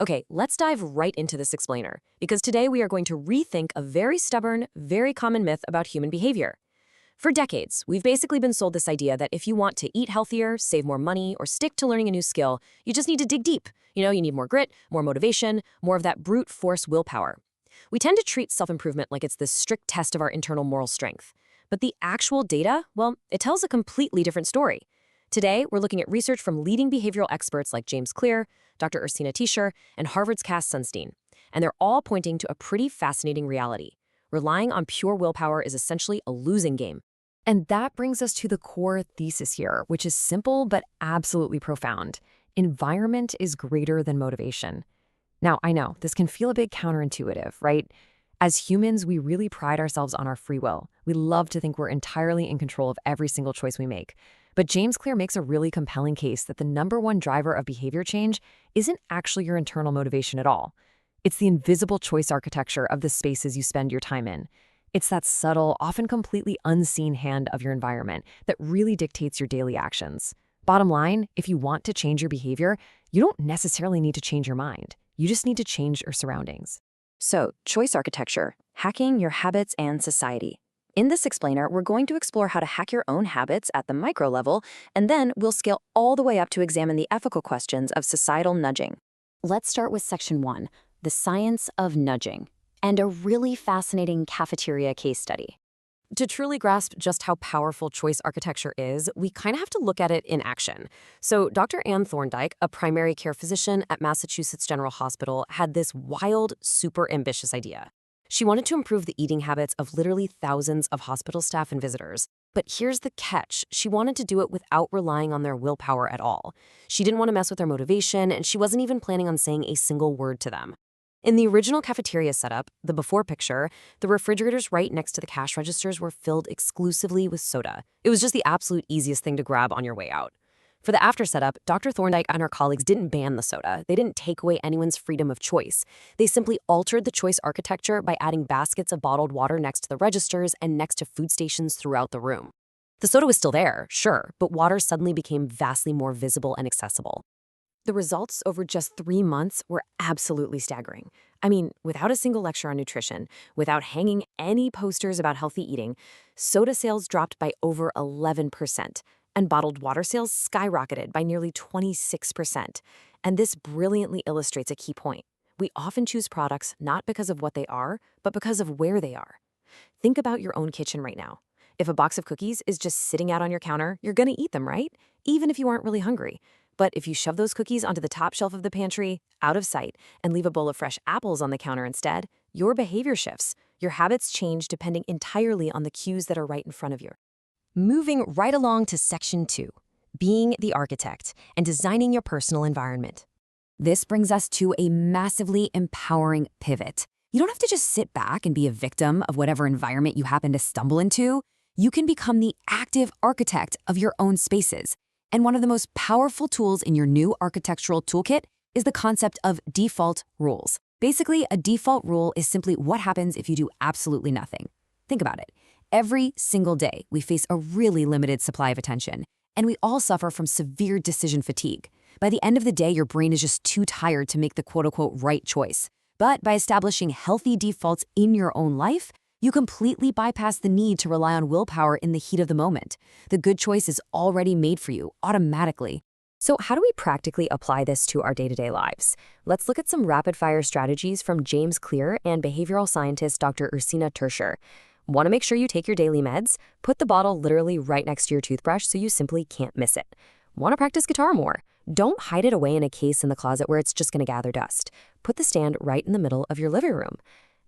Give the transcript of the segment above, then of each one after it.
Okay, let's dive right into this explainer, because today we are going to rethink a very stubborn, very common myth about human behavior. For decades, we've basically been sold this idea that if you want to eat healthier, save more money, or stick to learning a new skill, you just need to dig deep. You need more grit, more motivation, more of that brute force willpower. We tend to treat self-improvement like it's this strict test of our internal moral strength. But the actual data, well, it tells a completely different story. Today, we're looking at research from leading behavioral experts like James Clear, Dr. Ursina Teuscher, and Harvard's Cass Sunstein. And they're all pointing to a pretty fascinating reality. Relying on pure willpower is essentially a losing game. And that brings us to the core thesis here, which is simple but absolutely profound. Environment is greater than motivation. Now, I know, this can feel a bit counterintuitive, right? As humans, we really pride ourselves on our free will. We love to think we're entirely in control of every single choice we make. But James Clear makes a really compelling case that the #1 driver of behavior change isn't actually your internal motivation at all. It's the invisible choice architecture of the spaces you spend your time in. It's that subtle, often completely unseen hand of your environment that really dictates your daily actions. Bottom line, if you want to change your behavior, you don't necessarily need to change your mind. You just need to change your surroundings. So, choice architecture, hacking your habits and society. In this explainer, we're going to explore how to hack your own habits at the micro level, and then we'll scale all the way up to examine the ethical questions of societal nudging. Let's start with Section 1, the science of nudging, and a really fascinating cafeteria case study. To truly grasp just how powerful choice architecture is, we kind of have to look at it in action. So Dr. Ann Thorndike, a primary care physician at Massachusetts General Hospital, had this wild, super ambitious idea. She wanted to improve the eating habits of literally thousands of hospital staff and visitors. But here's the catch. She wanted to do it without relying on their willpower at all. She didn't want to mess with their motivation, and she wasn't even planning on saying a single word to them. In the original cafeteria setup, the before picture, the refrigerators right next to the cash registers were filled exclusively with soda. It was just the absolute easiest thing to grab on your way out. For the after setup, Dr. Thorndike and her colleagues didn't ban the soda. They didn't take away anyone's freedom of choice. They simply altered the choice architecture by adding baskets of bottled water next to the registers and next to food stations throughout the room. The soda was still there, sure, but water suddenly became vastly more visible and accessible. The results over just 3 months were absolutely staggering. I mean, without a single lecture on nutrition, without hanging any posters about healthy eating, soda sales dropped by over 11%, and bottled water sales skyrocketed by nearly 26%. And this brilliantly illustrates a key point. We often choose products not because of what they are, but because of where they are. Think about your own kitchen right now. If a box of cookies is just sitting out on your counter, you're going to eat them, right? Even if you aren't really hungry. But if you shove those cookies onto the top shelf of the pantry, out of sight, and leave a bowl of fresh apples on the counter instead, your behavior shifts. Your habits change depending entirely on the cues that are right in front of you. Moving right along to Section 2, being the architect and designing your personal environment. This brings us to a massively empowering pivot. You don't have to just sit back and be a victim of whatever environment you happen to stumble into. You can become the active architect of your own spaces. And one of the most powerful tools in your new architectural toolkit is the concept of default rules. Basically, a default rule is simply what happens if you do absolutely nothing. Think about it. Every single day, we face a really limited supply of attention, and we all suffer from severe decision fatigue. By the end of the day, your brain is just too tired to make the quote-unquote right choice. But by establishing healthy defaults in your own life, you completely bypass the need to rely on willpower in the heat of the moment. The good choice is already made for you automatically. So how do we practically apply this to our day-to-day lives? Let's look at some rapid-fire strategies from James Clear and behavioral scientist Dr. Ursina Teuscher. Want to make sure you take your daily meds? Put the bottle literally right next to your toothbrush so you simply can't miss it. Want to practice guitar more? Don't hide it away in a case in the closet where it's just going to gather dust. Put the stand right in the middle of your living room.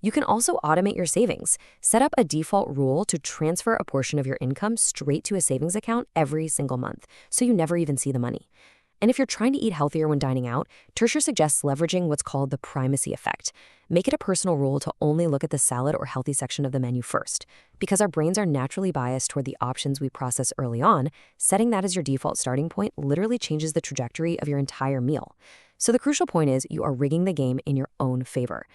You can also automate your savings. Set up a default rule to transfer a portion of your income straight to a savings account every single month, so you never even see the money. And if you're trying to eat healthier when dining out, Teuscher suggests leveraging what's called the primacy effect. Make it a personal rule to only look at the salad or healthy section of the menu first. Because our brains are naturally biased toward the options we process early on, setting that as your default starting point literally changes the trajectory of your entire meal. So the crucial point is you are rigging the game in your own favor.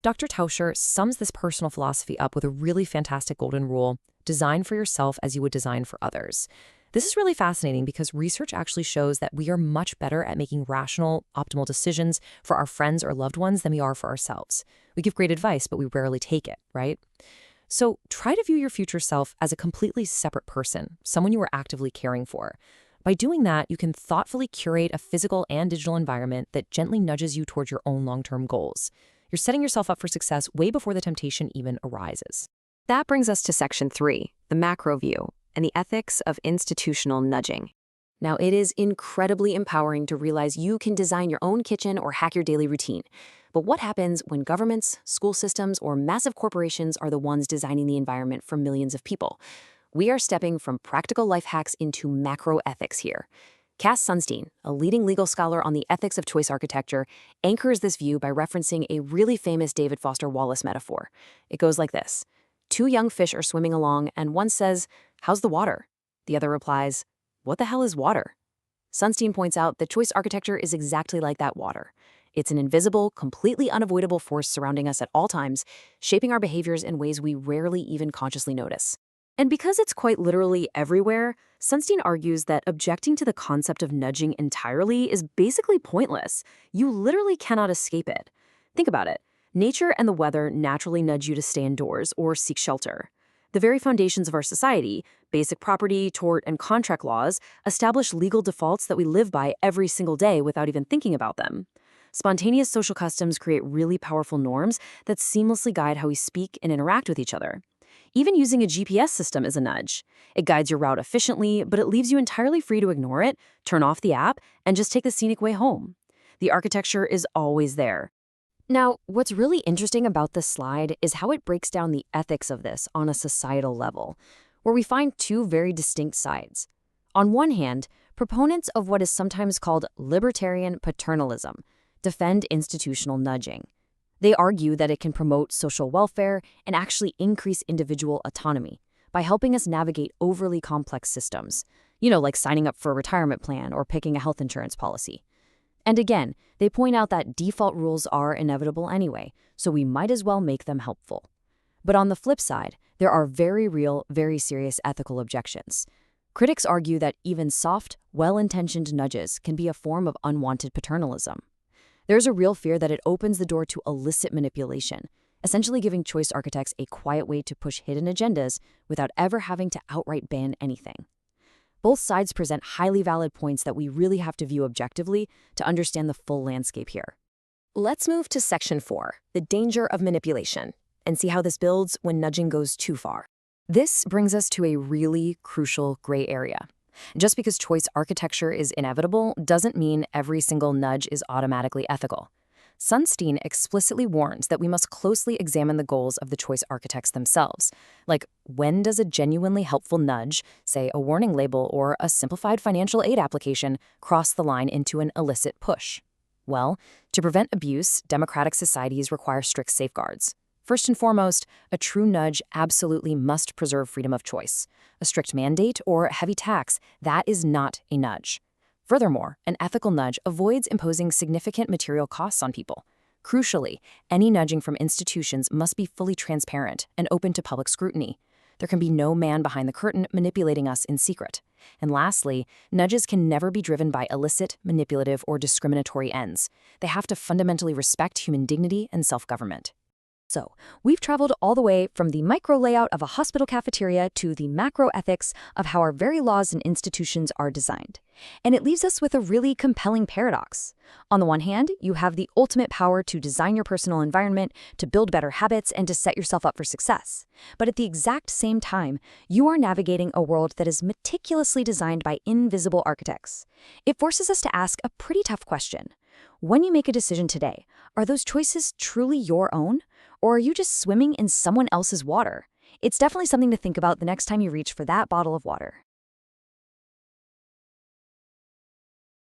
Dr. Teuscher sums this personal philosophy up with a really fantastic golden rule: design for yourself as you would design for others. This is really fascinating because research actually shows that we are much better at making rational, optimal decisions for our friends or loved ones than we are for ourselves. We give great advice, but we rarely take it, right? So try to view your future self as a completely separate person, someone you are actively caring for. By doing that, you can thoughtfully curate a physical and digital environment that gently nudges you towards your own long-term goals. You're setting yourself up for success way before the temptation even arises. That brings us to Section 3, the macro view, and the ethics of institutional nudging. Now, it is incredibly empowering to realize you can design your own kitchen or hack your daily routine. But what happens when governments, school systems, or massive corporations are the ones designing the environment for millions of people? We are stepping from practical life hacks into macro ethics here. Cass Sunstein, a leading legal scholar on the ethics of choice architecture, anchors this view by referencing a really famous David Foster Wallace metaphor. It goes like this. Two young fish are swimming along, and one says, "How's the water?" The other replies, "What the hell is water?" Sunstein points out that choice architecture is exactly like that water. It's an invisible, completely unavoidable force surrounding us at all times, shaping our behaviors in ways we rarely even consciously notice. And because it's quite literally everywhere, Sunstein argues that objecting to the concept of nudging entirely is basically pointless. You literally cannot escape it. Think about it. Nature and the weather naturally nudge you to stay indoors or seek shelter. The very foundations of our society, basic property, tort, and contract laws, establish legal defaults that we live by every single day without even thinking about them. Spontaneous social customs create really powerful norms that seamlessly guide how we speak and interact with each other. Even using a GPS system is a nudge. It guides your route efficiently, but it leaves you entirely free to ignore it, turn off the app, and just take the scenic way home. The architecture is always there. Now, what's really interesting about this slide is how it breaks down the ethics of this on a societal level, where we find two very distinct sides. On one hand, proponents of what is sometimes called libertarian paternalism defend institutional nudging. They argue that it can promote social welfare and actually increase individual autonomy by helping us navigate overly complex systems, like signing up for a retirement plan or picking a health insurance policy. And again, they point out that default rules are inevitable anyway, so we might as well make them helpful. But on the flip side, there are very real, very serious ethical objections. Critics argue that even soft, well-intentioned nudges can be a form of unwanted paternalism. There's a real fear that it opens the door to illicit manipulation, essentially giving choice architects a quiet way to push hidden agendas without ever having to outright ban anything. Both sides present highly valid points that we really have to view objectively to understand the full landscape here. Let's move to Section 4, the danger of manipulation, and see how this builds when nudging goes too far. This brings us to a really crucial gray area. Just because choice architecture is inevitable doesn't mean every single nudge is automatically ethical. Sunstein explicitly warns that we must closely examine the goals of the choice architects themselves. Like, when does a genuinely helpful nudge, say a warning label or a simplified financial aid application, cross the line into an illicit push? Well, to prevent abuse, democratic societies require strict safeguards. First and foremost, a true nudge absolutely must preserve freedom of choice. A strict mandate or heavy tax, that is not a nudge. Furthermore, an ethical nudge avoids imposing significant material costs on people. Crucially, any nudging from institutions must be fully transparent and open to public scrutiny. There can be no man behind the curtain manipulating us in secret. And lastly, nudges can never be driven by illicit, manipulative, or discriminatory ends. They have to fundamentally respect human dignity and self-government. So, we've traveled all the way from the micro layout of a hospital cafeteria to the macro ethics of how our very laws and institutions are designed. And it leaves us with a really compelling paradox. On the one hand, you have the ultimate power to design your personal environment, to build better habits, and to set yourself up for success. But at the exact same time, you are navigating a world that is meticulously designed by invisible architects. It forces us to ask a pretty tough question. When you make a decision today, are those choices truly your own? Or are you just swimming in someone else's water? It's definitely something to think about the next time you reach for that bottle of water.